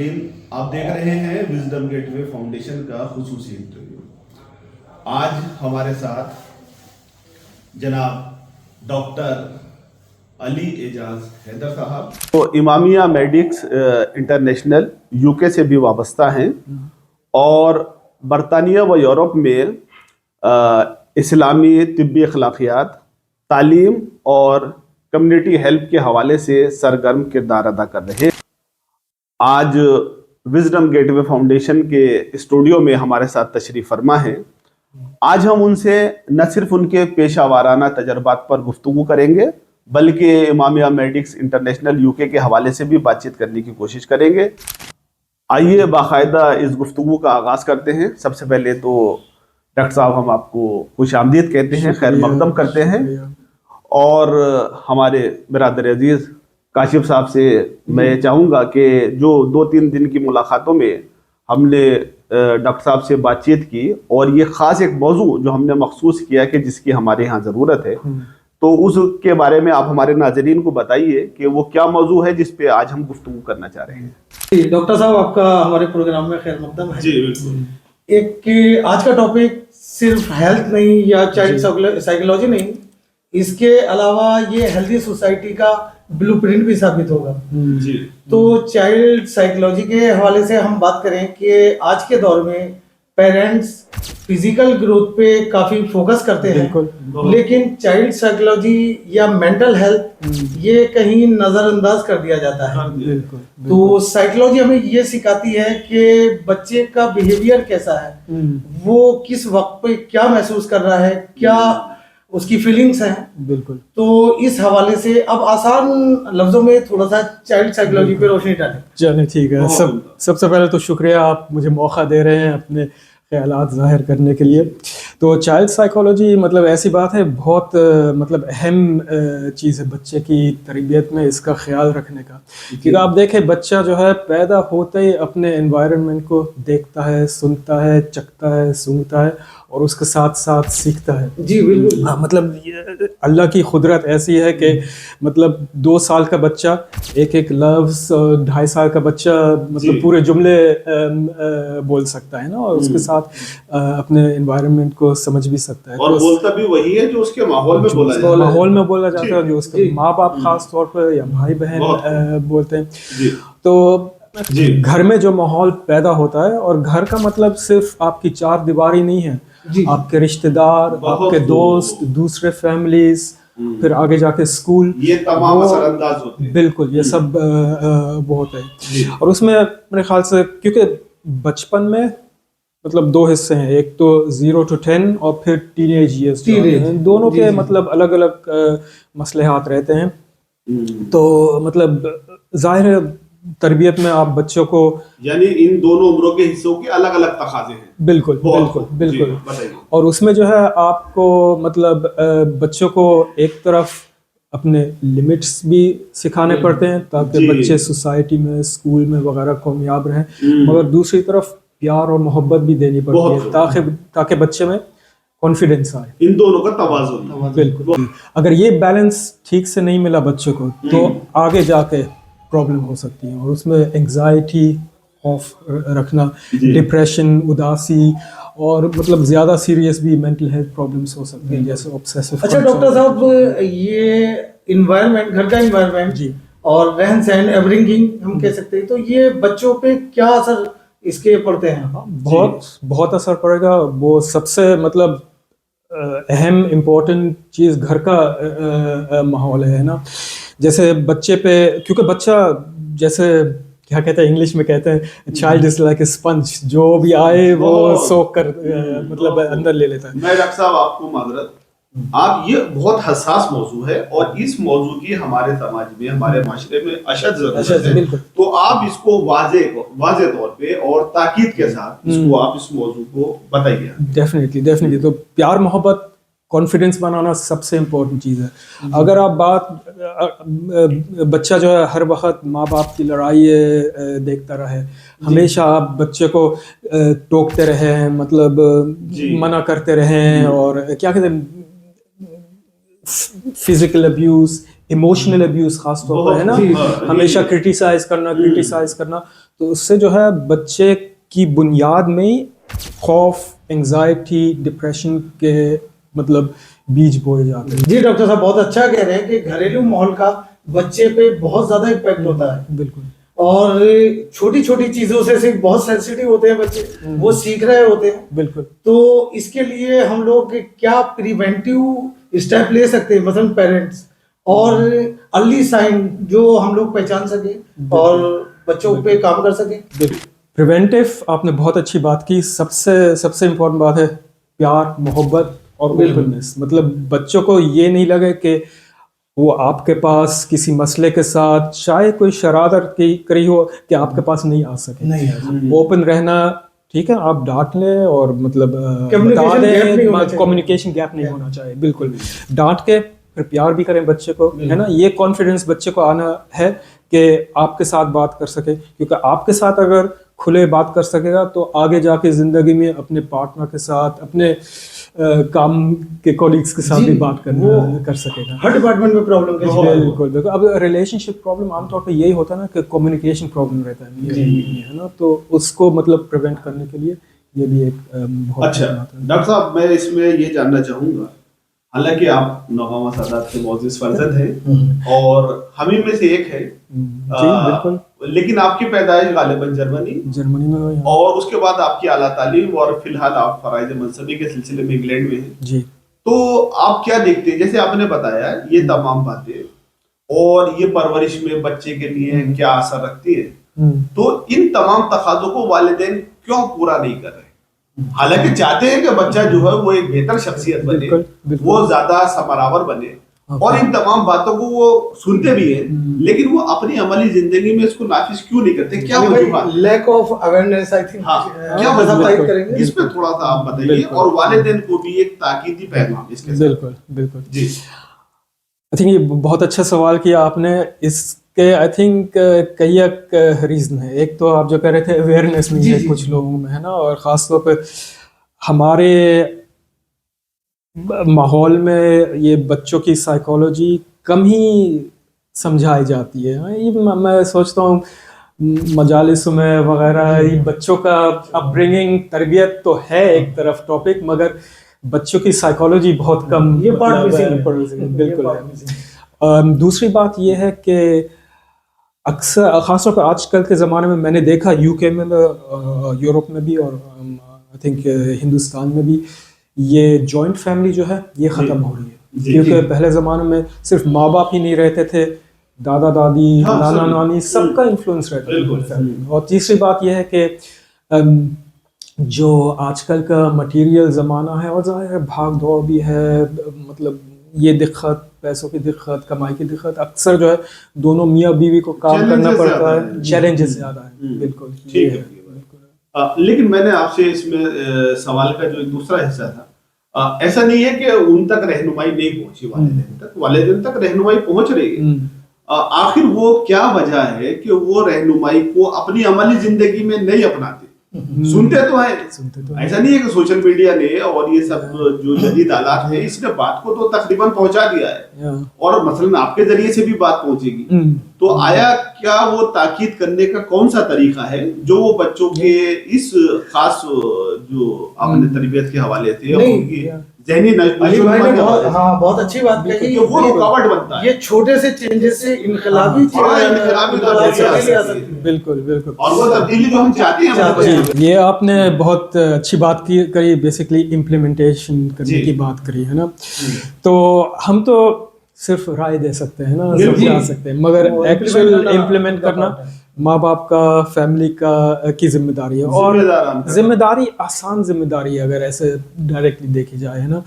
ناظرین، آپ دیکھ رہے ہیں وزڈم گیٹ وے فاؤنڈیشن کا خصوصی انٹرویو۔ آج ہمارے ساتھ جناب ڈاکٹر علی اعجاز حیدر صاحب، وہ امامیہ میڈکس انٹرنیشنل UK سے بھی وابستہ ہیں اور برطانیہ و یورپ میں اسلامی طبی اخلاقیات، تعلیم اور کمیونٹی ہیلپ کے حوالے سے سرگرم کردار ادا کر رہے ہیں۔ آج وزڈم گیٹ وے فاؤنڈیشن کے اسٹوڈیو میں ہمارے ساتھ تشریف فرما ہے۔ آج ہم ان سے نہ صرف ان کے پیشہ ورانہ تجربات پر گفتگو کریں گے بلکہ امامیہ میڈکس انٹرنیشنل UK کے حوالے سے بھی بات چیت کرنے کی کوشش کریں گے۔ آئیے باقاعدہ اس گفتگو کا آغاز کرتے ہیں۔ سب سے پہلے تو ڈاکٹر صاحب ہم آپ کو خوش آمدید کہتے ہیں، خیر مقدم کرتے ہیں، اور ہمارے برادر عزیز کاشف صاحب سے میں چاہوں گا کہ جو 2-3 دن کی ملاقاتوں میں ہم نے ڈاکٹر صاحب سے بات چیت کی اور یہ خاص ایک موضوع جو ہم نے مخصوص کیا کہ جس کی ہمارے ہاں ضرورت ہے، تو اس کے بارے میں آپ ہمارے ناظرین کو بتائیے کہ وہ کیا موضوع ہے جس پہ آج ہم گفتگو کرنا چاہ رہے ہیں۔ ڈاکٹر صاحب آپ کا ہمارے پروگرام میں خیر مقدم ہے۔ جی بالکل۔ ایک کہ آج کا ٹاپک صرف ہیلتھ نہیں یا چائلڈ سائیکولوجی نہیں، اس کے علاوہ یہ ہیلدی سوسائٹی کا بلو پرنٹ بھی ثابت ہوگا۔ جی تو چائلڈ سائیکولوجی کے حوالے سے ہم بات کریں کہ آج کے دور میں پیرنٹس فزیکل گروتھ پہ کافی فوکس کرتے ہیں، لیکن چائلڈ سائیکولوجی یا مینٹل ہیلتھ یہ کہیں نظر انداز کر دیا جاتا ہے۔ تو سائیکولوجی ہمیں یہ سکھاتی ہے کہ بچے کا بیہیویئر کیسا ہے، وہ کس وقت پہ کیا محسوس کر رہا ہے، کیا اس کی فیلنگس ہیں۔ بالکل۔ تو اس حوالے سے اب آسان لفظوں میں تھوڑا سا چائلڈ سائیکولوجی پہ روشنی ڈالیں۔ چلیں ٹھیک ہے۔ سب سے پہلے تو شکریہ، آپ مجھے موقع دے رہے ہیں اپنے خیالات ظاہر کرنے کے لیے۔ تو چائلڈ سائیکولوجی مطلب ایسی بات ہے، بہت مطلب اہم چیز ہے بچے کی تربیت میں اس کا خیال رکھنے کا، کیونکہ آپ دیکھیں بچہ جو ہے پیدا ہوتے ہی اپنے انوائرنمنٹ کو دیکھتا ہے، سنتا ہے، چکھتا ہے، سونگھتا ہے اور اس کے ساتھ ساتھ سیکھتا ہے۔ جی بالکل۔ مطلب اللہ کی قدرت ایسی ہے کہ مطلب 2 سال کا بچہ ایک لفظ، 2.5 سال کا بچہ مطلب پورے جملے بول سکتا ہے نا، اور اس کے ساتھ اپنے انوائرنمنٹ کو سمجھ بھی سکتا ہے، اور بولتا بھی وہی ہے جو اس کے ماحول میں بولا جاتا ہے، ماحول میں بولا جاتا ہے، جو اس کے ماں باپ خاص طور پر یا بھائی بہن بولتے ہیں۔ تو گھر میں جو ماحول پیدا ہوتا ہے، اور گھر کا مطلب صرف آپ کی 4 دیواری نہیں ہے، آپ کے رشتہ دار، آپ کے دوست، دوسرے فیملیز، پھر آگے جا کے اسکول، یہ تمام اثر انداز ہوتے ہیں۔ بالکل، یہ سب بہت ہے۔ اور اس میں میرے خیال سے کیونکہ بچپن میں مطلب 2 حصے ہیں، ایک تو 0 to 10 اور پھر ٹین ایج ایئرس، دونوں کے مطلب الگ الگ مصلحات رہتے ہیں۔ تو مطلب ظاہر ہے تربیت میں آپ بچوں کو، یعنی ان دونوں عمروں کے حصوں کے الگ الگ تقاضے ہیں۔ بالکل بالکل بالکل۔ اور اس میں جو ہے آپ کو مطلب بچوں کو ایک طرف اپنے لمٹس بھی سکھانے پڑتے ہیں تاکہ بچے سوسائٹی میں، اسکول میں وغیرہ کامیاب رہیں، مگر دوسری طرف پیار اور محبت بھی دینی پڑتی ہے تاکہ بچے میں کانفیڈنس آئے۔ ان دونوں کا توازن۔ بالکل۔ اگر یہ بیلنس ٹھیک سے نہیں ملا بچوں کو تو آگے جا کے پرابلم ہو سکتی ہے، اور اس میں انگزائٹی، خوف رکھنا، ڈپریشن، اداسی، اور مطلب زیادہ سیریس بھی مینٹل ہیلتھ پرابلمس ہو سکتے ہیں جیسے obsessive۔ اچھا ڈاکٹر صاحب، یہ انوائرمنٹ، گھر کا انوائرمنٹ اور رہن سہن، اپبرنگنگ ہم کہہ سکتے ہیں، تو یہ بچوں پہ کیا اثر اس کے پڑتے ہیں؟ بہت اثر پڑے گا۔ وہ سب سے مطلب اہم امپورٹنٹ چیز گھر کا ماحول ہے نا۔ جیسے بچے پہ، کیونکہ بچہ جیسے کیا کہتے ہیں انگلش میں کہتے ہیں child is like a sponge, جو بھی آئے وہ سوک کر مطلب اندر لے لیتا ہے۔ میں ڈاکٹر صاحب آپ کو معذرت، آپ یہ بہت حساس موضوع ہے اور اس موضوع کی ہمارے سماج میں، ہمارے معاشرے میں اشد ضرورت ہے، تو آپ اس کو واضح طور پہ اور تاکید کے ساتھ اس کو آپ اس موضوع کو بتائیے۔ ڈیفینیٹلی۔ تو پیار، محبت، کانفیڈنس بنانا سب سے امپورٹنٹ چیز ہے۔ اگر آپ بچہ جو ہے ہر وقت ماں باپ کی لڑائی دیکھتا رہے، ہمیشہ آپ بچے کو ٹوکتے رہیں، مطلب منع کرتے رہیں، اور کیا کہتے ہیں فزیکل ابیوز، ایموشنل ابیوز خاص طور پر ہے نا، ہمیشہ کرٹیسائز کرنا، تو اس سے جو ہے بچے کی بنیاد میں ہی خوف، انگزائٹی، ڈپریشن کے مطلب بیج بوئے جاتے ہیں. جی ڈاکٹر صاحب بہت اچھا کہہ رہے ہیں کہ گھریلو ماحول کا بچے پہ بہت زیادہ امپیکٹ ہوتا ہے. بالکل. اور چھوٹی چھوٹی چیزوں سے صرف بہت سینسیٹیو ہوتے ہیں بچے، وہ سیکھ رہے ہوتے ہیں. بالکل. تو اس کے لیے ہم لوگ کیا پریونٹیو اسٹیپ لے سکتے ہیں مثلا پیرنٹس، اور ارلی سائن جو ہم لوگ پہچان سکیں اور بچوں پہ کام کر سکیں؟ پریونٹیو آپ نے بہت اچھی بات کی. سب سے امپورٹنٹ بات ہے پیار، محبت اور اوپننس. مطلب بچوں کو یہ نہیں لگے کہ وہ آپ کے پاس کسی مسئلے کے ساتھ چاہے کوئی شرارت کری ہو کہ آپ کے پاس نہیں آ سکے. اوپن رہنا، ٹھیک ہے، آپ ڈانٹ لیں اور مطلب بتا دیں، کمیونیکیشن گیپ نہیں ہونا چاہیے. بالکل. ڈانٹ کے پھر پیار بھی کریں بچے کو، ہے نا. یہ کانفیڈنس بچے کو آنا ہے کہ آپ کے ساتھ بات کر سکے، کیونکہ آپ کے ساتھ اگر کھلے بات کر سکے گا تو آگے جا کے زندگی میں اپنے پارٹنر کے ساتھ، اپنے کام کے کولیگس کے ساتھ بھی بات کر سکے گا. ہر ڈپارٹمنٹ میں پرابلم بالکل بالکل. اب ریلیشن شپ پرابلم عام طور پہ یہی ہوتا ہے نا کہ کمیونیکیشن پرابلم رہتا ہے نا. تو اس کو مطلب پریونٹ کرنے کے لیے یہ بھی ایک بہت اچھا. ڈاکٹر صاحب میں اس میں یہ جاننا چاہوں گا، حالانکہ آپ نوگاما سادات کے معزز فرزند ہیں اور ہمیں میں سے ایک ہے، لیکن آپ کی پیدائش غالباً جرمنی میں ہوئی، اور اس کے بعد آپ کی اعلیٰ تعلیم، اور فی الحال آپ فرائض منصبی کے سلسلے میں انگلینڈ میں ہیں. جی. تو آپ کیا دیکھتے ہیں، جیسے آپ نے بتایا یہ تمام باتیں اور یہ پرورش میں بچے کے لیے کیا اثر رکھتی ہے، تو ان تمام تقاضوں کو والدین کیوں پورا نہیں کر رہے؟ حالانکہ چاہتے ہیں کہ بچہ جو ہے وہ ایک بہتر شخصیت بنے، وہ زیادہ ثمراور بنے، اور ان تمام باتوں کو وہ سنتے بھی ہیں، لیکن وہ اپنی عملی زندگی میں اس کو نافذ کیوں نہیں کرتے؟ کیا وجوہات؟ Lack of awareness I think. کیا وجوہات کریں گے اس پہ تھوڑا سا آپ بتائیے، اور والدین کو بھی ایک تاکیدی پیغام اس کے ساتھ. بالکل بالکل. جی آئی تھنک یہ بہت اچھا سوال کیا آپ نے. اس کے آئی تھنک کئی ایک ریزن ہے. ایک تو آپ جو کہہ رہے تھے اویئرنیس نہیں ہے کچھ لوگوں میں، ہے نا، اور خاص طور پہ ہمارے ماحول میں یہ بچوں کی سائیکالوجی کم ہی سمجھائی جاتی ہے. میں سوچتا ہوں مجالس میں وغیرہ بچوں کا اپ برنگنگ، تربیت تو ہے ایک طرف ٹاپک، مگر بچوں کی سائیکالوجی بہت کم. یہ پارٹ بالکل. دوسری بات یہ ہے کہ اکثر خاص طور پہ آج کل کے زمانے میں نے دیکھا یو کے میں، یورپ میں بھی، اور آئی تھنک ہندوستان میں بھی، یہ جوائنٹ فیملی جو ہے یہ ختم ہو رہی ہے. کیونکہ پہلے زمانے میں صرف ماں باپ ہی نہیں رہتے تھے، دادا دادی، نانا نانی، سب کا انفلوئنس رہتا ہے فیملی میں. اور تیسری بات یہ ہے کہ جو آج کل کا مٹیریل زمانہ ہے، اور ظاہر ہے بھاگ دوڑ بھی ہے، مطلب یہ دقت، پیسوں کی دقت، کمائی کی دقت، اکثر جو ہے دونوں میاں بیوی کو کام کرنا پڑتا ہے، چیلنجز زیادہ ہیں. بالکل. ٹھیک ہے. لیکن میں نے آپ سے اس میں سوال کا جو ایک دوسرا حصہ تھا، ایسا نہیں ہے کہ ان تک رہنمائی نہیں پہنچی، والدین تک رہنمائی پہنچ رہی ہے. آخر وہ کیا وجہ ہے کہ وہ رہنمائی کو اپنی عملی زندگی میں نہیں اپناتے؟ سنتے تو ہیں، ایسا نہیں ہے کہ سوشل میڈیا نے اور یہ سب جو جدید آلات ہیں اس نے بات کو تو تقریباً پہنچا دیا ہے، اور مثلاً آپ کے ذریعے سے بھی بات پہنچے گی. تو آیا کیا وہ تاکید کرنے کا کون سا طریقہ ہے جو وہ بچوں کے اس خاص جو آپ نے تربیت کے حوالے سے ان کی ذہنی بہت اچھی بات کہی، وہ رکاوٹ بنتا ہے، یہ چھوٹے سے چینجز سے انقلابی بالکل بالکل، اور وہ تبدیلی جو ہم چاہتے ہیں. یہ آپ نے بہت اچھی بات کری، بیسکلی امپلیمنٹیشن کرنے کی بات کری ہے نا. تو ہم تو صرف رائے دے سکتے ہیں نا، سمجھا سکتے ہیں، مگر ایکچوئل امپلیمنٹ کرنا ماں باپ کا، فیملی کی ذمہ داری ہے. اور ذمہ داری آسان ذمہ داری ہے اگر ایسے ڈائریکٹلی دیکھی جائے، ہے نا.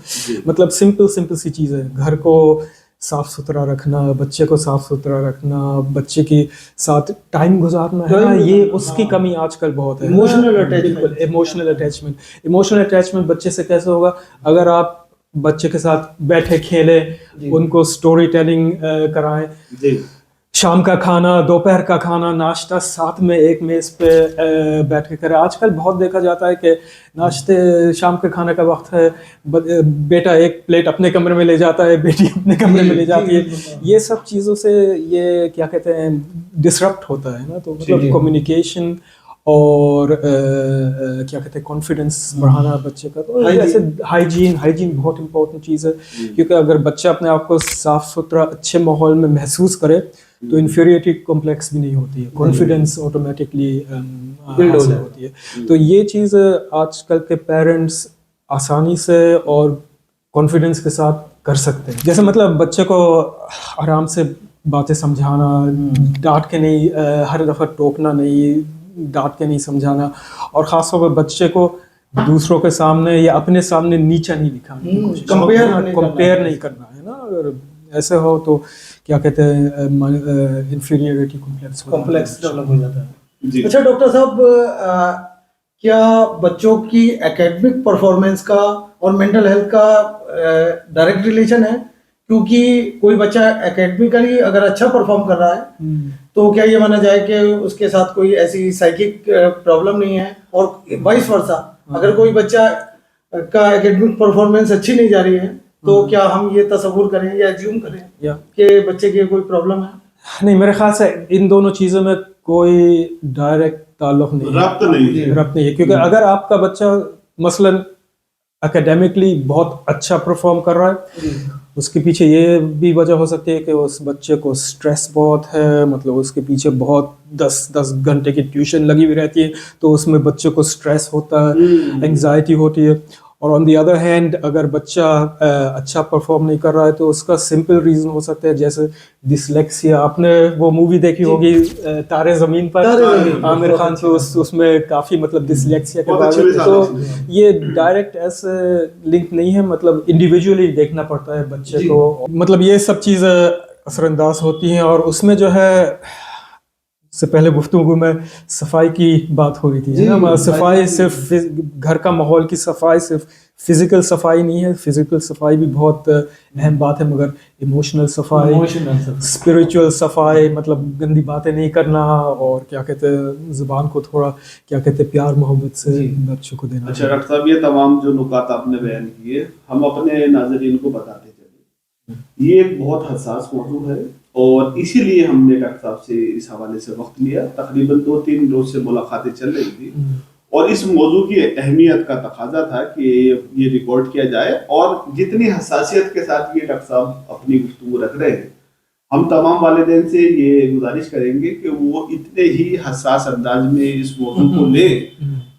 مطلب سمپل سی چیز ہے، گھر کو صاف ستھرا رکھنا، بچے کو صاف ستھرا رکھنا، بچے کے ساتھ ٹائم گزارنا ہے نا. یہ اس کی کمی آج کل بہت ہے. ایموشنل اٹیچمنٹ بچے سے کیسے ہوگا اگر آپ بچے کے ساتھ بیٹھے کھیلیں، ان کو سٹوری ٹیلنگ کرائیں، شام کا کھانا, دوپہر کا کھانا, ناشتہ ساتھ میں ایک میز پہ بیٹھ کے کرے. آج کل بہت دیکھا جاتا ہے کہ ناشتے شام کے کھانے کا وقت ہے, بیٹا ایک پلیٹ اپنے کمرے میں لے جاتا ہے, بیٹی اپنے کمرے میں لے جاتی ہے. یہ سب چیزوں سے یہ کیا کہتے ہیں ڈسرپٹ ہوتا ہے نا. تو مطلب کمیونیکیشن اور کیا کہتے ہیں کانفیڈنس بڑھانا بچے کا. تو جیسے ہائیجین بہت امپورٹنٹ چیز ہے, کیونکہ اگر بچہ اپنے آپ کو صاف ستھرا اچھے ماحول میں محسوس کرے تو انفیریٹی کمپلیکس بھی نہیں ہوتی ہے, کانفیڈنس آٹومیٹکلی حاصل ہوتی ہے. تو یہ چیز آج کل کے پیرنٹس آسانی سے اور کانفیڈنس کے ساتھ کر سکتے ہیں. جیسے مطلب بچے کو آرام سے باتیں سمجھانا, ڈانٹ کے نہیں, ہر دفعہ ٹوکنا نہیں, ڈانٹ کے نہیں سمجھانا, اور خاص طور پہ بچے کو دوسروں کے سامنے یا اپنے سامنے نیچا نہیں دکھانا, کمپیئر نہیں کرنا ہے نا. اگر ایسے ہو تو کیا کہتے ہیں انفیریئرٹی کمپلیکس ڈیولپ ہو جاتا ہے. اچھا ڈاکٹر صاحب, کیا بچوں کی اکیڈمک پرفارمنس کا اور مینٹل ہیلتھ کا ڈائریکٹ ریلیشن ہے؟ کیونکہ کوئی بچہ اکیڈمیکلی اگر اچھا پرفارم کر رہا ہے تو کیا یہ مانا جائے کہ اس کے ساتھ کوئی ایسی سائیکک پرابلم نہیں ہے, اور وائس ورسا اگر کوئی بچہ کا اکیڈمک پرفارمنس اچھی نہیں جا رہی ہے تو کیا ہم یہ تصور کریں یا ایزیوم کریں کہ بچے کی کوئی پرابلم ہے؟ نہیں, میرے خیال سے ان دونوں چیزوں میں کوئی ڈائریکٹ تعلق نہیں ہے, ربط نہیں ہے. کیونکہ اگر آپ کا بچہ مثلاً اکیڈیمکلی بہت اچھا پرفارم کر رہا ہے, اس کے پیچھے یہ بھی وجہ ہو سکتی ہے کہ اس بچے کو اسٹریس بہت ہے, مطلب اس کے پیچھے بہت 10 گھنٹے کی ٹیوشن لگی ہوئی رہتی ہے, تو اس میں بچے کو اسٹریس ہوتا ہے, انگزائٹی ہوتی ہے. اور آن دی ادر ہینڈ اگر بچہ اچھا پرفارم نہیں کر رہا ہے تو اس کا سمپل ریزن ہو سکتا ہے جیسے ڈسلیکسیا. آپ نے وہ مووی دیکھی ہوگی تارے زمین پر, عامر خان سے, اس میں کافی مطلب ڈسلیکسیا کے بارے میں. تو یہ ڈائریکٹ ایسے لنک نہیں ہے, مطلب انڈیویجولی دیکھنا پڑتا ہے بچے کو. مطلب یہ سب چیزیں اثر انداز ہوتی ہیں. اور اس میں جو ہے سے پہلے گفتگو میں صفائی کی بات ہو رہی تھی نا, صفائی صرف گھر کا ماحول کی صفائی صرف فزیکل صفائی نہیں ہے, فزیکل صفائی بھی بہت اہم بات ہے, مگر ایموشنل صفائی, اسپریچول صفائی, مطلب گندی باتیں نہیں کرنا, اور کیا کہتے ہیں زبان کو تھوڑا کیا کہتے ہیں پیار محبت سے بچوں کو دینا. اچھا ڈاکٹر صاحب, یہ تمام جو نکات آپ نے بیان کیے ہم اپنے ناظرین کو بتاتے چلیں, یہ ایک بہت حساس موضوع ہے, اور اسی لیے ہم نے ڈاکٹر صاحب سے اس حوالے سے وقت لیا. تقریباً 2-3 روز سے ملاقاتیں چل رہی تھی, اور اس موضوع کی اہمیت کا تقاضا تھا کہ یہ ریکارڈ کیا جائے. اور جتنی حساسیت کے ساتھ یہ ڈاکٹر صاحب اپنی گفتگو رکھ رہے ہیں, ہم تمام والدین سے یہ گزارش کریں گے کہ وہ اتنے ہی حساس انداز میں اس موضوع کو لیں,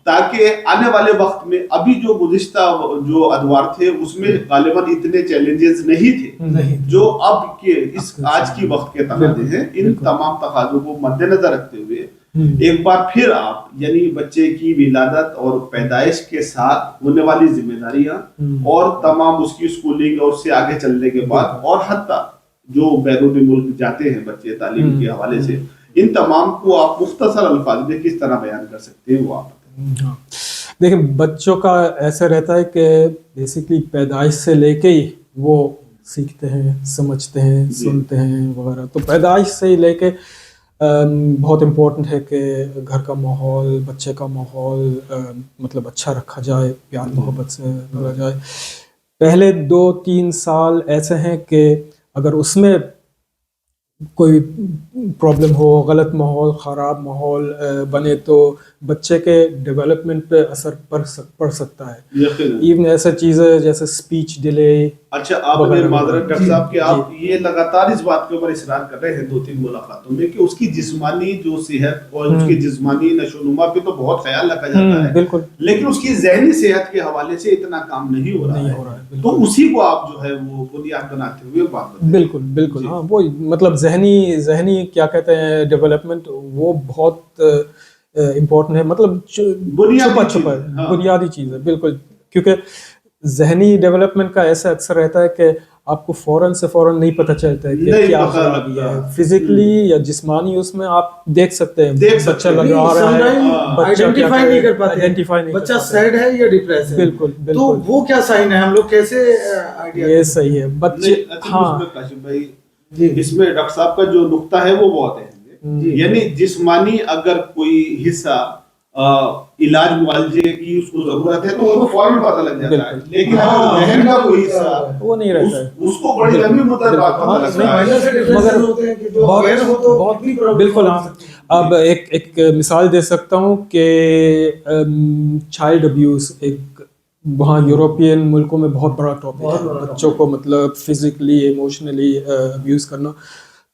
تاکہ آنے والے وقت میں ابھی جو گزشتہ جو ادوار تھے اس میں غالباً اتنے چیلنجز نہیں تھے جو اب کے اس آج کی وقت کے تقاضے ہیں. ان تمام تقاضوں کو مد نظر رکھتے ہوئے ایک بار پھر آپ یعنی بچے کی ولادت اور پیدائش کے ساتھ ہونے والی ذمہ داریاں اور تمام اس کی اسکولنگ اور اس سے آگے چلنے کے بعد, اور حتیٰ جو بیرون ملک جاتے ہیں بچے تعلیم کے حوالے سے, ان تمام کو آپ مختصر الفاظ میں کس طرح بیان کر سکتے ہیں, وہ آپ دیکھیں. بچوں کا ایسا رہتا ہے کہ بیسکلی پیدائش سے لے کے ہی وہ سیکھتے ہیں, سمجھتے ہیں, سنتے ہیں وغیرہ. تو پیدائش سے ہی لے کے بہت امپورٹنٹ ہے کہ گھر کا ماحول, بچے کا ماحول مطلب اچھا رکھا جائے, پیار محبت سے رکھا جائے. پہلے 2-3 سال ایسے ہیں کہ اگر اس میں کوئی پرابلم ہو, غلط ماحول, خراب ماحول بنے تو بچے کے ڈیولپمنٹ پہ اثر پڑ سکتا ہے. ایون ایسا چیزیں جیسے اسپیچ ڈیلے. اچھا, آپ نے معذرت ڈاکٹر صاحب کہ آپ یہ لگاتار اس بات کے اوپر اصرار کر رہے ہیں 2-3 ملاقاتوں میں کہ اس کی جسمانی جو صحت اور اس کی جسمانی نشو و نما پہ تو بہت خیال رکھا جاتا ہے, بالکل, لیکن اس کی ذہنی صحت کے حوالے سے اتنا کام نہیں ہو رہا ہے. تو اسی کو آپ جو ہے وہ بنیاد بناتے ہوئے بات کرتے ہیں. بالکل. ہاں, وہ مطلب ذہنی کیا کہتے ہیں ڈیولپمنٹ وہ بہت امپورٹنٹ ہے, مطلب چھپا بنیادی چیز ہے. بالکل, کیونکہ ذہنی ڈیولپمنٹ کا ایسا اکثر رہتا ہے کہ آپ کو فوراً نہیں پتہ چلتا ہے کہ کیا خرابی ہے فزیکلی یا جسمانی. اس میں آپ دیکھ سکتے ہیں بچہ لگا رہا ہے, آئیڈینٹیفائی نہیں کر پاتے بچہ سیڈ ہے یا ڈپریس ہے. بالکل, تو وہ کیا سائن ہے, ہم لوگ کیسے آئیڈیا. یہ صحیح ہے بچے. ہاں کاشف بھائی, اس میں ڈاکٹر صاحب کا جو نقطہ ہے وہ بہت اہم ہے. یعنی جسمانی اگر کوئی حصہ علاج معالجے کی اس کو ضرورت ہے تو وہ فوراً پتہ لگ جاتا ہے, لیکن اگر ذہن کا کوئی حصہ وہ نہیں رہتا ہے, اس کو بڑی لمبی مدت بعد پتہ لگتا ہے. بالکل. ہاں, اب ایک مثال دے سکتا ہوں کہ چائلڈ ابیوز ایک وہاں یوروپین ملکوں میں بہت بڑا ٹاپک ہے, بچوں کو مطلب فزیکلی ایموشنلی ابیوز کرنا.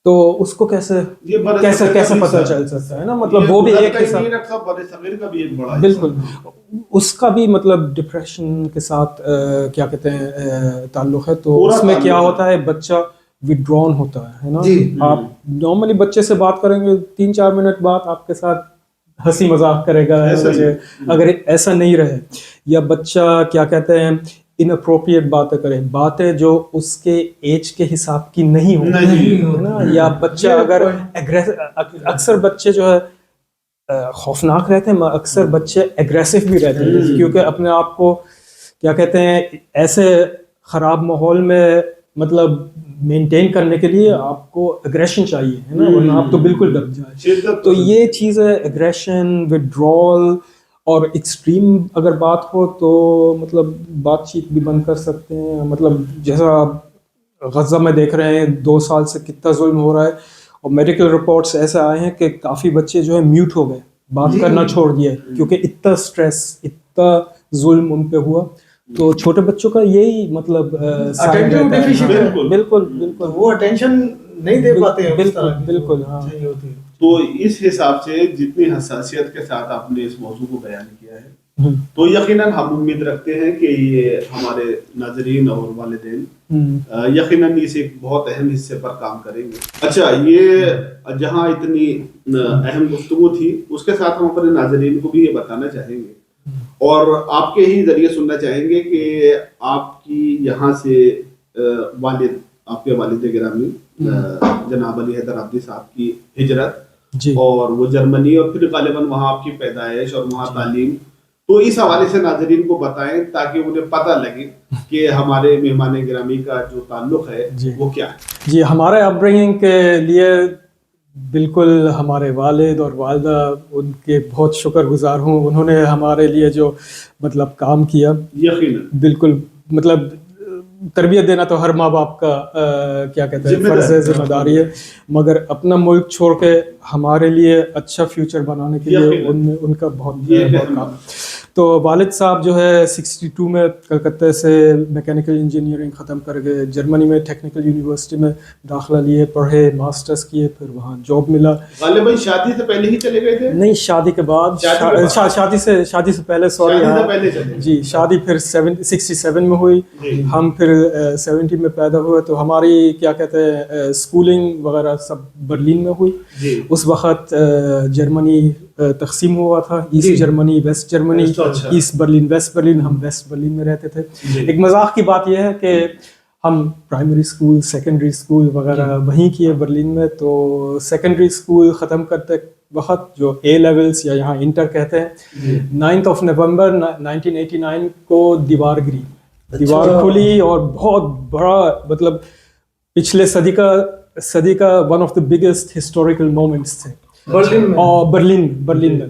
تو اس کو کیسے پتہ چل سکتا ہے نا, مطلب وہ بھی ایک حصہ بالکل اس کا بھی مطلب ڈپریشن کے ساتھ کیا کہتے ہیں تعلق ہے. تو اس میں کیا ہوتا ہے, بچہ وڈرون ہوتا ہے نا. آپ نارملی بچے سے بات کریں گے 3-4 منٹ بعد آپ کے ساتھ ہنسی مذاق کرے گا, اگر ایسا نہیں رہے, یا بچہ کیا کہتے ہیں اناپروپریٹ باتیں کرے, باتیں جو اس کے ایج کے حساب کی نہیں ہو نا, یا بچہ اگر اکثر بچے جو ہے خوفناک رہتے ہیں, اکثر بچے ایگریسو بھی رہتے ہیں, کیونکہ اپنے آپ کو کیا کہتے ہیں ایسے خراب ماحول میں مطلب مینٹین کرنے کے لیے آپ کو اگریشن چاہیے ہے نا, ورنہ آپ تو بالکل دب جائیں. تو یہ چیز ہے اگریشن, وڈرول, اور ایکسٹریم اگر بات ہو تو مطلب بات چیت بھی بند کر سکتے ہیں. مطلب جیسا غزہ میں دیکھ رہے ہیں 2 سال سے کتنا ظلم ہو رہا ہے, اور میڈیکل رپورٹس ایسے آئے ہیں کہ کافی بچے جو ہے میوٹ ہو گئے, بات کرنا چھوڑ دیا, کیونکہ اتنا سٹریس, اتنا ظلم ان پہ ہوا. تو چھوٹے بچوں کا یہی مطلب بالکل وہ اٹینشن نہیں دے پاتے ہیں. بالکل. ہاں, تو اس حساب سے جتنی حساسیت کے ساتھ آپ نے اس موضوع کو بیان کیا ہے, تو یقیناً ہم امید رکھتے ہیں کہ یہ ہمارے ناظرین اور والدین یقیناً اس ایک بہت اہم حصے پر کام کریں گے. اچھا, یہ جہاں اتنی اہم گفتگو تھی, اس کے ساتھ ہم اپنے ناظرین کو بھی یہ بتانا چاہیں گے اور آپ کے ہی ذریعے سننا چاہیں گے کہ آپ کی یہاں سے والد, آپ کے والد گرامی جناب علی حیدر عابدی صاحب کی ہجرت اور وہ جرمنی, اور پھر غالباً وہاں آپ کی پیدائش اور وہاں تعلیم, تو اس حوالے سے ناظرین کو بتائیں تاکہ انہیں پتہ لگے کہ ہمارے مہمان گرامی کا جو تعلق ہے وہ کیا ہے. جی, ہمارے اپ برنگنگ کے لیے بالکل ہمارے والد اور والدہ ان کے بہت شکر گزار ہوں. انہوں نے ہمارے لیے جو مطلب کام کیا, یقیناً بالکل مطلب تربیت دینا تو ہر ماں باپ کا کیا کہتے ہیں فرض ہے, ذمہ داری ہے, مگر اپنا ملک چھوڑ کے ہمارے لیے اچھا فیوچر بنانے کے لیے ان کا بہت کام. تو والد صاحب جو ہے 62 میں کلکتہ سے میکینیکل انجینئرنگ ختم کر گئے, جرمنی میں ٹیکنیکل یونیورسٹی میں داخلہ لیے, پڑھے, ماسٹرز کیے, پھر وہاں جاب ملا. غالباً شادی سے پہلے ہی چلے گئے تھے؟ نہیں, شادی کے بعد, شادی سے پہلے, سوری جی, شادی پھر 67 میں ہوئی, ہم پھر 70 میں پیدا ہوئے. تو ہماری کیا کہتے ہیں اسکولنگ وغیرہ سب برلین میں ہوئی. اس وقت جرمنی تقسیم ہوا تھا, east Germany, west Germany, east Berlin, west Berlin. ہم ویسٹ برلین میں رہتے تھے. ایک مذاق کی بات یہ ہے کہ ہم پرائمری اسکول, سیکنڈری اسکول وغیرہ وہیں کیے برلین میں. تو سیکنڈری اسکول ختم کرتے وقت جو اے لیولس یا یہاں انٹر کہتے ہیں, 9 نومبر 1989 کو دیوار گری, دیوار کھلی, اور بہت بڑا مطلب پچھلے صدی کا one of the biggest historical moments تھے برلین میں.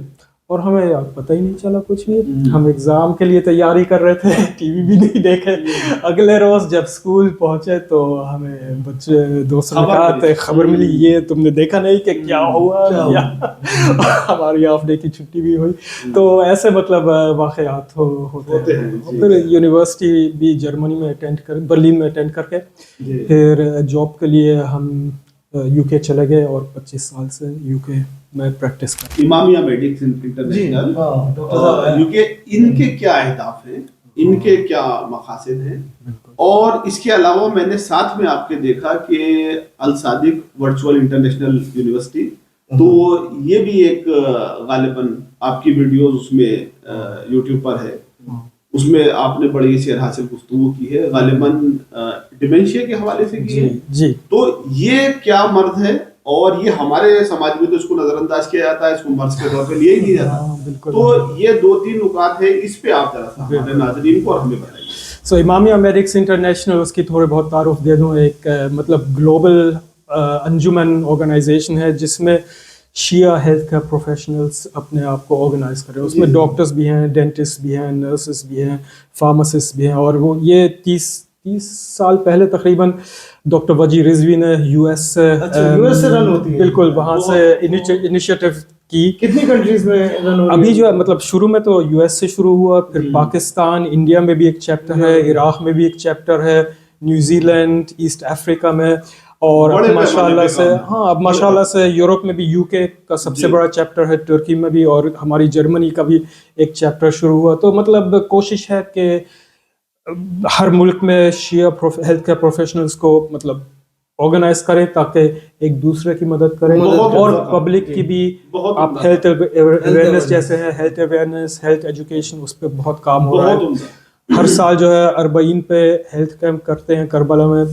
اور ہمیں یار پتہ ہی نہیں چلا کچھ بھی. ہم ایگزام کے لیے تیاری کر رہے تھے, ٹی وی بھی نہیں دیکھے. اگلے روز جب اسکول پہنچے تو ہمیں بچے دوستوں نے کہا خبر ملی, یہ تم نے دیکھا نہیں کہ کیا ہوا, ہماری ہاف ڈے کی چھٹی بھی ہوئی. تو ایسے مطلب واقعات ہوتے ہیں. پھر یونیورسٹی بھی جرمنی میں برلین میں اٹینڈ کر کے پھر جاب کے لیے ہم یو کے چلے گئے, اور 25 سال سے یو کے میں پریکٹس کر. امامیہ میڈکس انٹرنیشنل یو کے, ان کے کیا اہداف ہیں, ان کے کیا مقاصد ہیں, اور اس کے علاوہ میں نے ساتھ میں آپ کے دیکھا کہ الصادق ورچوئل انٹرنیشنل یونیورسٹی, تو یہ بھی ایک غالباً آپ کی ویڈیوز اس میں یوٹیوب پر ہے, اس میں آپ نے بڑی سیر حاصل گفتگو کی ہے, غالباً ڈیمینشیا کے حوالے سے کی ہے. جی, تو یہ کیا مرض ہے, اور یہ ہمارے سماج میں تو اس کو نظر انداز کیا جاتا ہے, اس کو مرض کے طور پہ لیا ہی نہیں جاتا. تو یہ 2-3 نکات ہیں, اس پہ آپ ذرا سا ہمارے ناظرین کو اور ہمیں بتائیے. امامیہ میڈکس انٹرنیشنل, اس کی تھوڑے بہت تعارف دے دوں. ایک مطلب گلوبل انجمن آرگنائزیشن ہے جس میں شیعہ ہیلتھ کیئر پروفیشنلز اپنے آپ کو آرگنائز کریں. اس میں ڈاکٹرز بھی ہیں, ڈینٹسٹ بھی ہیں, نرسز بھی ہیں, فارماسسٹ بھی ہیں. اور وہ یہ 30 سال پہلے تقریباً ڈاکٹر وجی رضوی نے یو ایس سے رن ہوتی ہے, بالکل وہاں سے انیشیٹو کی. کتنی کنٹریز میں رن ہو رہی ہے ابھی جو ہے مطلب شروع میں تو یو ایس سے شروع ہوا, پھر پاکستان, انڈیا میں بھی ایک چیپٹر ہے, عراق میں بھی ایک چیپٹر ہے, نیوزی لینڈ, ایسٹ افریقہ میں, اور ماشاء اللہ سے اب ماشاء اللہ سے یورپ میں بھی یو کے کا سب سے بڑا چیپٹر ہے, ترکی میں بھی, اور ہماری جرمنی کا بھی ایک چیپٹر شروع ہوا. تو مطلب کوشش ہے کہ ہر ملک میں شیعہ ہیلتھ کیئر پروفیشنلز کو مطلب آرگنائز کریں تاکہ ایک دوسرے کی مدد کریں, اور پبلک کی بھی آپ ہیلتھ اویئرنیس جیسے ہے, ہیلتھ اویئرنیس, ہیلتھ ایجوکیشن, اس پہ بہت کام ہو رہا ہے. ہر سال جو ہے 40 پہ ہیلتھ کیمپ کرتے ہیں کربلا میں,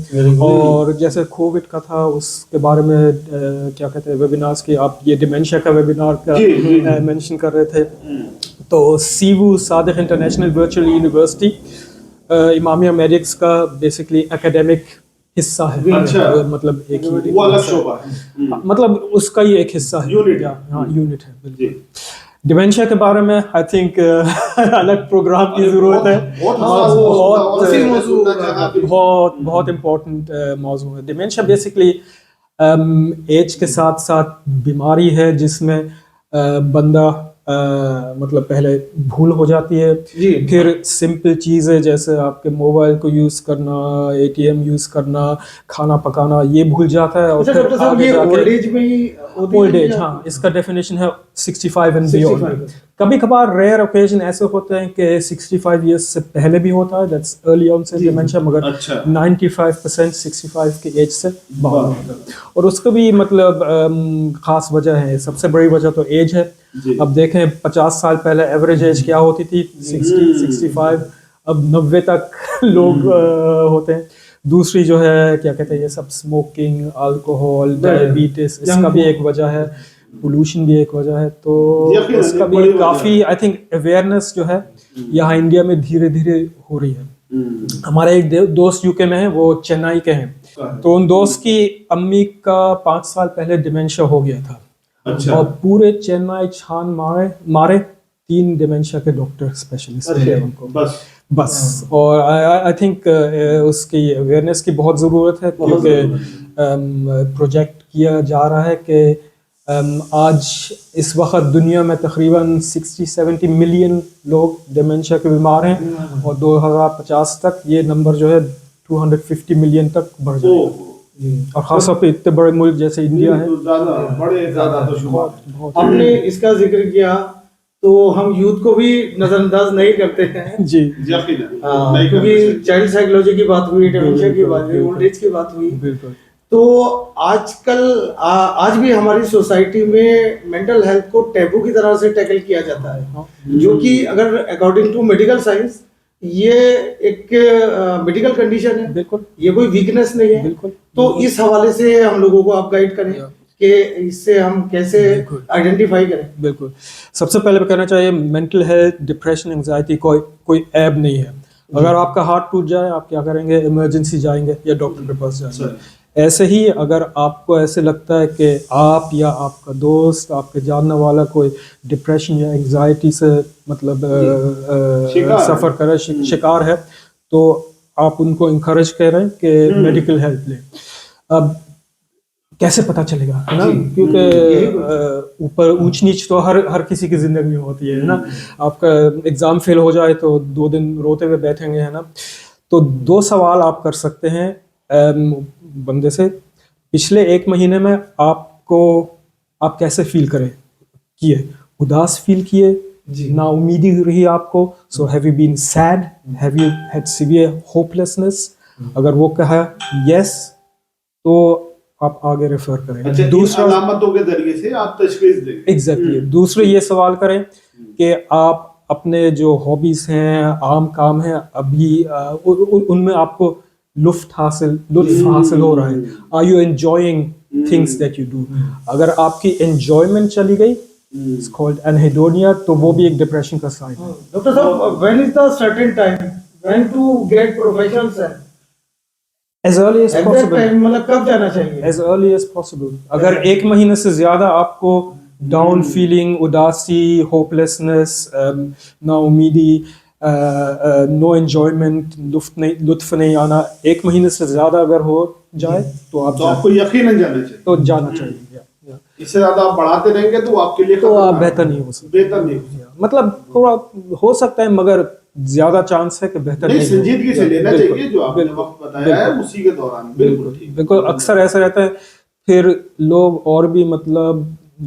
اور جیسے کووڈ کا تھا اس کے بارے میں کیا کہتے ہیں ویبینارز کی, آپ یہ ڈیمینشیا کا ویبینار کا مینشن کر رہے تھے. تو سیوو صادق انٹرنیشنل ورچوئل یونیورسٹی امامیہ میڈکس کا بیسکلی اکیڈیمک حصہ ہے, مطلب ایک ہی مطلب اس کا ہی ایک حصہ ہے, ہاں یونٹ ہے. بالکل ڈیمینشیا کے بارے میں آئی تھنک الگ پروگرام کی ضرورت ہے, بہت امپورٹنٹ موضوع ہے. ڈیمینشیا بیسکلی ایج کے ساتھ ساتھ بیماری ہے جس میں بندہ مطلب پہلے بھول ہو جاتی ہے, پھر سمپل چیزیں جیسے آپ کے موبائل کو یوز کرنا, اے ٹی ایم یوز کرنا, کھانا پکانا, یہ بھول جاتا ہے. اور پھر آگے جا کے اولڈ ایج, ہاں اس کا ڈیفینیشن ہے 65 اینڈ بیونڈ. کبھی کبھار ریئر اوکیزن ایسے ہوتے ہیں کہ 65 ایئرس سے پہلے بھی ہوتا ہے, دیٹس ارلی آنسیٹ ڈیمینشیا, مگر 95% 65 کی ایج سے باہر ہوتا ہے. اور اس کا بھی مطلب خاص وجہ ہے, سب سے بڑی وجہ تو ایج ہے. اب دیکھیں 50 سال پہلے ایوریج ایج کیا ہوتی تھی, 60-65, اب 90 تک لوگ ہوتے ہیں. دوسری جو ہے کیا کہتے ہیں یہ سب اسموکنگ, الکوہول, ڈائبٹیز, اس کا بھی ایک وجہ ہے, پولوشن بھی ایک وجہ ہے. تو اس کا بھی کافی آئی تھنک اویئرنیس جو ہے یہاں انڈیا میں دھیرے دھیرے ہو رہی ہے. ہمارے ایک دوست یو کے میں ہیں, وہ چنئی کے ہیں, تو ان دوست کی امی کا 5 سال پہلے ڈیمینشیا ہو گیا تھا, اور پورے چنئی چھان مارے 3 ڈیمینشیا کے ڈاکٹر اسپیشلسٹ ملے ان کو بس. اور آئی تھنک اس کی اویئرنیس کی بہت ضرورت ہے, کیونکہ پروجیکٹ کیا جا رہا ہے کہ آج اس وقت دنیا میں تقریباً 60-70 ملین لوگ ڈیمینشیا کے بیمار ہیں, اور 2050 تک یہ نمبر جو ہے 250 ملین تک بڑھ جائے گا. اور خاص طور پہ اتنے بڑے ملک جیسے انڈیا ہے. ہم نے اس کا ذکر کیا تو ہم یوتھ کو بھی نظر انداز نہیں کرتے ہیں جی, کیونکہ چائلڈ سائیکولوجی کی بات ہوئی, ڈیمینشیا کی بات ہوئی, اولڈ ایج کی بات ہوئی. بالکل. تو آج بھی ہماری سوسائٹی میں مینٹل ہیلتھ کو ٹیبو کی طرح سے ٹیکل کیا جاتا ہے, جو کہ اگر اکارڈنگ ٹو میڈیکل سائنس یہ ایک میڈیکل کنڈیشن ہے, بالکل یہ کوئی ویکنیس نہیں ہے. بالکل. تو اس حوالے سے ہم لوگوں کو آپ گائیڈ کریں کہ اس سے ہم کیسے آئیڈینٹیفائی کریں. بالکل. سب سے پہلے کہنا چاہیے مینٹل ہیلتھ, ڈپریشن, انگزائٹی کوئی عیب نہیں ہے. اگر آپ کا ہارٹ ٹوٹ جائے آپ کیا کریں گے, ایمرجنسی جائیں گے یا ڈاکٹر کے پاس جائیں گے. ایسے ہی اگر آپ کو ایسے لگتا ہے کہ آپ یا آپ کا دوست, آپ کے جاننے والا کوئی ڈپریشن یا انگزائٹی سے مطلب سفر کرے, شکار ہے, تو آپ ان کو انکریج کریں کہ میڈیکل ہیلپ لیں. اب کیسے پتہ چلے گا, ہے نا, کیونکہ اوپر اونچ نیچ تو ہر کسی کی زندگی میں ہوتی ہے نا. آپ کا ایگزام فیل ہو جائے تو 2 دن روتے ہوئے بیٹھیں گے, ہے نا. تو 2 سوال آپ کر سکتے ہیں بندے سے, پچھلے 1 مہینے میں آپ کیسے فیل کیے, اداس فیل کیے, نا امیدی رہی آپ کو, so have you been sad, have you had severe hopelessness. اگر وہ کہا یس تو آپ آگے ریفر کریں. دوسرا علامتوں کے ذریعے سے آپ تشخیص دیں. ایگزیکٹلی. دوسرے یہ سوال کریں کہ آپ اپنے جو ہابیز ہیں, عام کام ہیں, ابھی ان میں آپ کو لطف حاصل ہو رہا ہے. Are you enjoying things that you do. اگر آپ کی انجوائمنٹ چلی گئی, اٹس کالڈ انہیڈونیا, تو وہ بھی ایک ڈپریشن کا سائن ہے. ڈاکٹر صاحب, when is the certain time when to get professional help? As early as Exact possible. time مطلب کب جانا چاہیے؟ As early as possible. اگر ایک مہینے سے زیادہ آپ کو ڈاؤن فیلنگ، اداسی، ہوپلیسنس، نا امیدی، نو انجوائمنٹ، لطف نہیں آنا، ایک مہینے سے زیادہ اگر ہو جائے تو آپ کو یقیناً جانا چاہیے. تو جانا چاہیے. اس سے زیادہ آپ بڑھاتے رہیں گے تو آپ کے لیے تو آپ بہتر نہیں ہو سکتے. بہتر نہیں ہو سکتا. مطلب تھوڑا ہو سکتا ہے مگر زیادہ چانس ہے کہ بہتر نہیں. سنجیدگی سے لینا چاہیے جو آپ نے وقت بتایا ہے اسی کے دوران. بالکل اکثر ایسا رہتا ہے پھر لوگ اور بھی مطلب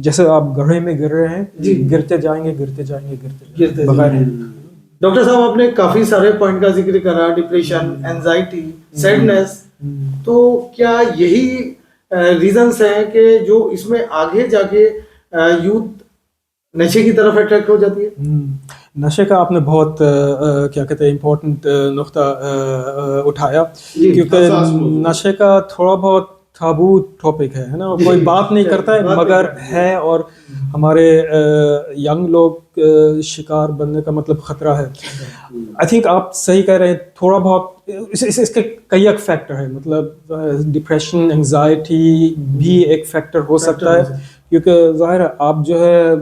جیسے آپ گڑھے میں گر رہے ہیں، گرتے جائیں گے بغیر. ڈاکٹر صاحب آپ نے کافی سارے پوائنٹ کا ذکر کرا، ڈپریشن، اینزائٹی، سیڈنس، تو کیا یہی ریزنس ہیں کہ جو اس میں آگے جا کے یوتھ نشے کی طرف اٹریکٹ ہو جاتی ہے؟ نشے کا آپ نے بہت کیا کہتے ہیں امپورٹنٹ نقطہ اٹھایا، کیونکہ نشے کا تھوڑا بہت تابو ٹاپک ہے نا، کوئی بات نہیں کرتا ہے مگر ہے، اور ہمارے ینگ لوگ شکار بننے کا مطلب خطرہ ہے. آئی تھنک آپ صحیح کہہ رہے ہیں، تھوڑا بہت اس کے کئی ایک فیکٹر ہیں، مطلب ڈپریشن، انگزائٹی بھی ایک فیکٹر ہو سکتا ہے، کیونکہ ظاہر ہے آپ جو ہے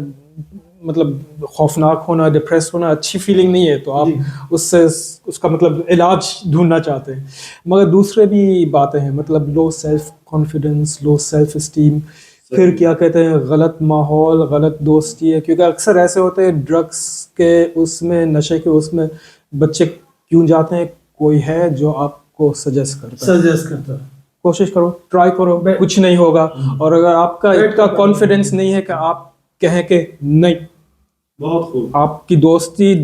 مطلب خوفناک ہونا، ڈپریس ہونا اچھی فیلنگ نہیں ہے، تو آپ اس کا مطلب علاج ڈھونڈنا چاہتے ہیں. مگر دوسرے بھی باتیں ہیں، مطلب love self confidence, love self esteem, پھر کیا کہتے ہیں غلط ماحول، غلط دوستی ہے، کیونکہ اکثر ایسے ہوتے ہیں ڈرگس کے اس میں، نشے کے اس میں بچے کیوں جاتے ہیں، کوئی ہے جو آپ کو سجیسٹ کرتا ہے، کوشش کرو، ٹرائی کرو، کچھ نہیں ہوگا. اور اگر آپ کا اتنا کانفیڈنس نہیں ہے کہ آپ کہیں کہ نہیں، بہت خوب، آپ کی دوستی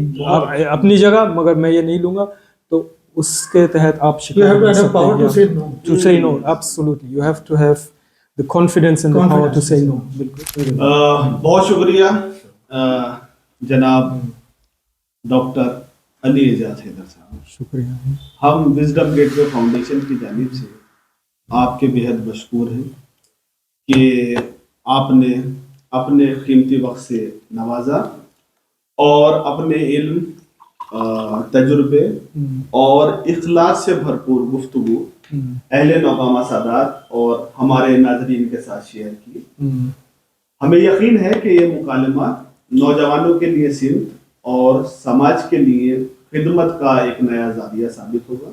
اپنی جگہ مگر میں یہ نہیں لوں گا، تو اس کے تحت آپ شکار کر سکتے ہیں. To say no, absolutely you have to have the confidence and the power to say no. بالکل. بہت شکریہ جناب ڈاکٹر علی اعجاز حیدر صاحب. شکریہ. ہم وزڈم گیٹ وے فاؤنڈیشن کی جانب سے آپ کے بےحد مشکور ہیں کہ آپ نے اپنے قیمتی وقت سے نوازا اور اپنے علم، تجربے اور اخلاص سے بھرپور گفتگو اہل نوگامہ سادات اور ہمارے ناظرین کے ساتھ شیئر کی. ہمیں یقین ہے کہ یہ مکالمہ نوجوانوں کے لیے سمت اور سماج کے لیے خدمت کا ایک نیا زاویہ ثابت ہوگا.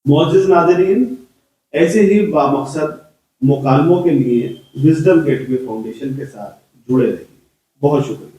معزز ناظرین، ایسے ہی بامقصد مکالموں کے لیے وزڈم گیٹ وے فاؤنڈیشن کے ساتھ جڑے رہیے. بہت شکریہ.